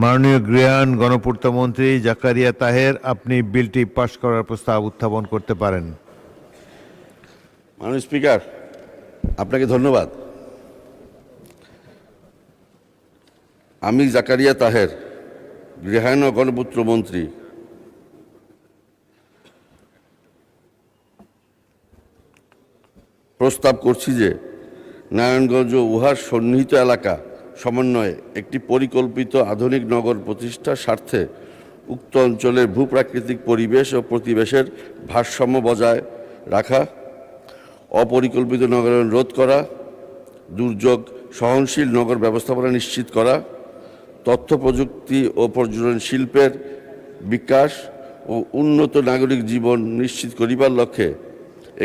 মাননীয় গৃহায়ন গণপূর্ত মন্ত্রী জাকারিয়া তাহের, আপনি বিলটি পাশ করার প্রস্তাব উত্থাপন করতে পারেন। মাননীয় স্পিকার, আপনাকে ধন্যবাদ। আমি জাকারিয়া তাহের, গৃহায়ন ও গণপূর্ত মন্ত্রী, প্রস্তাব করছি যে নারায়ণগঞ্জ ও উহার সন্নিহিত এলাকা সমন্বয়ে একটি পরিকল্পিত আধুনিক নগর প্রতিষ্ঠার স্বার্থে উক্ত অঞ্চলের ভূপ্রাকৃতিক পরিবেশ ও প্রতিবেশের ভারসাম্য বজায় রাখা, অপরিকল্পিত নগরায়ণ রোধ করা, দুর্যোগ সহনশীল নগর ব্যবস্থাপনা নিশ্চিত করা, তথ্য প্রযুক্তি ও পর্যটন শিল্পের বিকাশ ও উন্নত নাগরিক জীবন নিশ্চিত করিবার লক্ষ্যে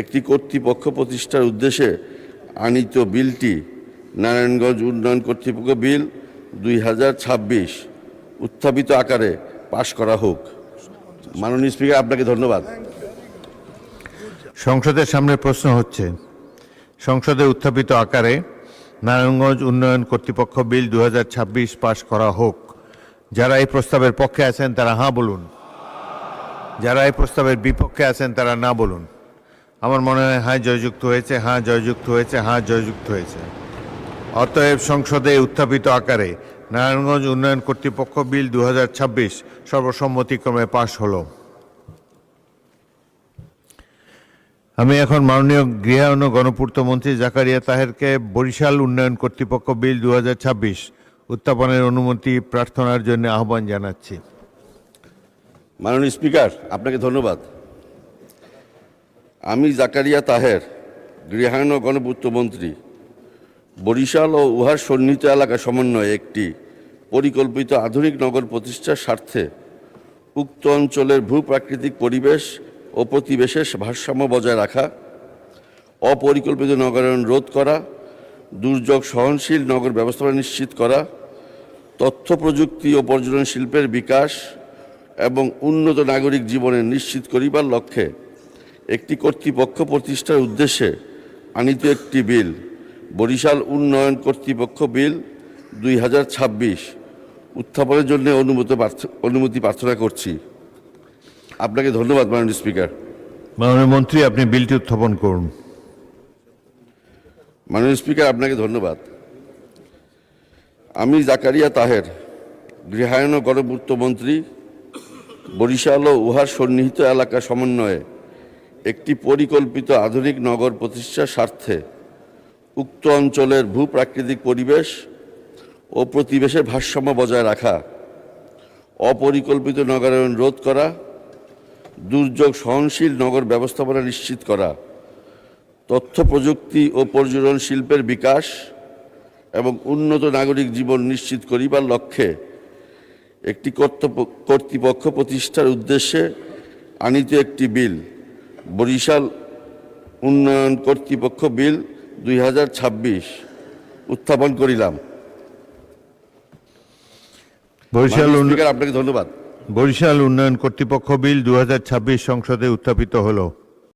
একটি কর্তৃপক্ষ প্রতিষ্ঠার উদ্দেশ্যে আনীত বিলটি নারায়ণগঞ্জ উন্নয়ন কর্তৃপক্ষ বিল 2026 উত্থাপিত আকারে পাশ করা হোক। মাননীয় স্পিকার, আপনাকে ধন্যবাদ। সংসদের সামনে প্রশ্ন হচ্ছে, সংসদে উত্থাপিত আকারে নারায়ণগঞ্জ উন্নয়ন কর্তৃপক্ষ বিল 2026 পাশ করা হোক। যারা এই প্রস্তাবের পক্ষে আছেন তারা হাঁ বলুন, যারা এই প্রস্তাবের বিপক্ষে আছেন তারা না বলুন। আমার মনে হয় হ্যাঁ জয়যুক্ত হয়েছে, হ্যাঁ জয়যুক্ত হয়েছে, হ্যাঁ জয়যুক্ত হয়েছে। অতএব সংসদে উত্থাপিত আকারে নারায়ণগঞ্জ উন্নয়ন কর্তৃপক্ষ বিল 2026 সর্বসম্মতিক্রমে পাশ হলো। আমি এখন মাননীয় গৃহায়ন ও গণপূর্ত মন্ত্রী জাকারিয়া তাহেরকে বরিশাল উন্নয়ন কর্তৃপক্ষ বিল 2026 উত্থাপনের অনুমতি প্রার্থনার জন্য আহ্বান জানাচ্ছি। মাননীয় স্পিকার, আপনাকে ধন্যবাদ। আমি জাকারিয়া তাহের, গৃহায়ন ও গণপূর্ত মন্ত্রী, বরিশাল ও উহার সন্নিহিত এলাকা সমন্বয়ে একটি পরিকল্পিত আধুনিক নগর প্রতিষ্ঠার স্বার্থে উক্ত অঞ্চলের ভূপ্রাকৃতিক পরিবেশ ও প্রতিবেশের ভারসাম্য বজায় রাখা, অপরিকল্পিত নগরায়ণ রোধ করা, দুর্যোগ সহনশীল নগর ব্যবস্থাপনা নিশ্চিত করা, তথ্য প্রযুক্তি ও পর্যটন শিল্পের বিকাশ এবং উন্নত নাগরিক জীবনের নিশ্চিত করিবার লক্ষ্যে একটি কর্তৃপক্ষ প্রতিষ্ঠার উদ্দেশ্যে আনীত একটি বিল বরিশাল উন্নয়ন কর্তৃপক্ষ বিল 2026 উত্থাপনের জন্য অনুমতি প্রার্থনা করছি। আপনাকে ধন্যবাদ মাননীয় স্পিকার। মাননীয় মন্ত্রী, আপনি বিলটি উত্থাপন করুন। মাননীয় স্পিকার, আপনাকে ধন্যবাদ। আমি জাকারিয়া তাহের, গৃহায়ন ও গণপূর্ত মন্ত্রী, বরিশাল ও উহার সন্নিহিত এলাকা সমন্বয়ে একটি পরিকল্পিত আধুনিক নগর প্রতিষ্ঠার স্বার্থে উক্ত অঞ্চলের ভূপ্রাকৃতিক পরিবেশ ও প্রতিবেশের ভারসাম্য বজায় রাখা, অপরিকল্পিত নগরায়ণ রোধ করা, দুর্যোগ সহনশীল নগর ব্যবস্থাপনা নিশ্চিত করা, তথ্য প্রযুক্তি ও পর্যটন শিল্পের বিকাশ এবং উন্নত নাগরিক জীবন নিশ্চিত করিবার লক্ষ্যে একটি কর্তৃপক্ষ প্রতিষ্ঠার উদ্দেশ্যে আনীত একটি বিল বরিশাল উন্নয়ন কর্তৃপক্ষ বিল 2026 উত্থাপন করিলাম। আপনাকে ধন্যবাদ। বরিশাল উন্নয়ন কর্তৃপক্ষ বিল 2026 সংসদে উত্থাপিত হলো।